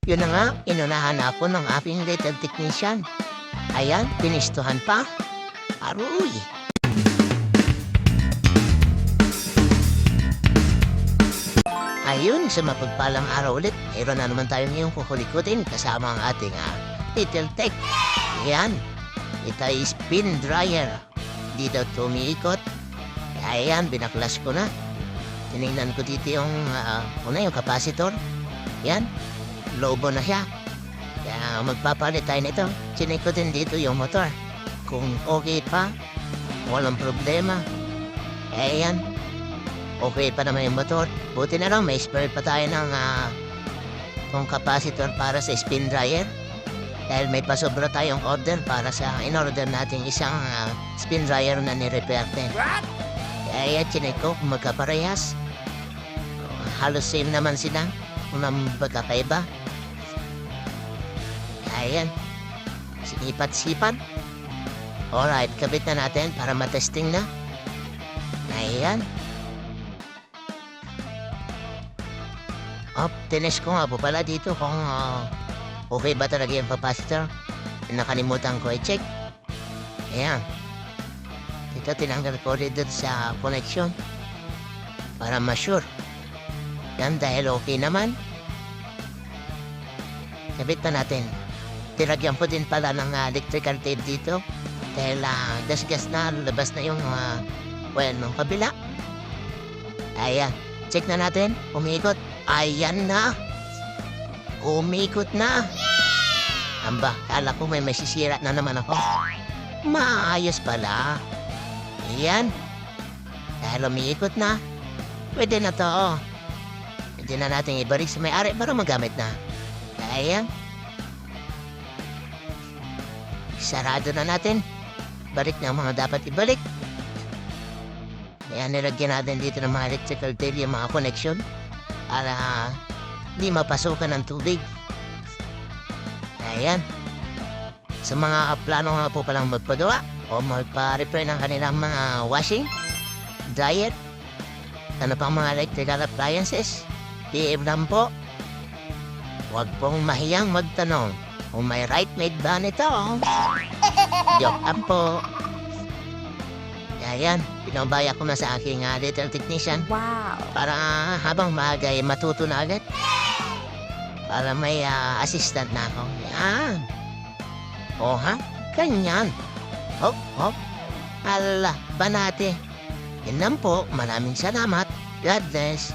Yun na nga, inunahan ako ng aking little technician. Ayan, pinistuhan pa. Aruy! Ayun, sa mapagpalang araw ulit, mayroon na naman tayo ngayong kukulikutin kasama ang ating little tech. Ayan, ito ay spin dryer. Dito tumiikot. Ayan, binaklas ko na. Tinignan ko dito yung capacitor. Yan, lobo na siya. Kaya magpapalit tayo nito. Chinek ko din dito yung motor. Kung okay pa, walang problema. Ayan, okay pa naman yung motor. Buti na lang may spare pa tayo ng kung capacitor para sa spin dryer. Dahil may pasobra tayong order para sa in-order natin isang spin dryer na ni-repair din. Kaya chinek ko kung magkaparehas. Halos same naman sila. Kung magkakaiba. Ayan. Sinipat-sipat. Alright, kabit na natin para matesting na. Ayan. Tinest ko nga po pala dito kung okay ba talaga yung capacitor. Nakalimutan ko i-check. Ayan. Ito tinanggal ko rin dito sa connection. Para ma-sure. Yan, dahil okay naman. Kabit na natin. Tinagyan ko din pala ng electrical tape dito. Dahil dasgas na, labas na yung nung kabila. Ayan. Check na natin. Umiikot. Ayan na. Umikot na. Amba, kala ko may masisira na naman ako. Maayos pala. Ayan. Dahil umiikot na, pwede na to. Pwede na natin ibalik sa may-ari para magamit na. Ayan. Sarado na natin. Balik na ang mga dapat ibalik. Ayan, nilagyan natin dito ng mga electrical tape yung mga connection para di mapasukan ng tubig. Ayan. Sa mga plano nga po palang magpagawa o magpa-repair ng kanilang mga washing, dryer, ano pang mga electrical appliances, PM lang po. Huwag pong mahiyang magtanong kung may right made ba nito. Joke lang po. Ayan, pinabaya ko na sa aking little technician. Wow! Para habang maaga ay matuto na agad. Para may assistant na ako. Yan. O ha? Ganyan. Hop, hop. Ala, banate. Yan lang po. Maraming salamat. God bless.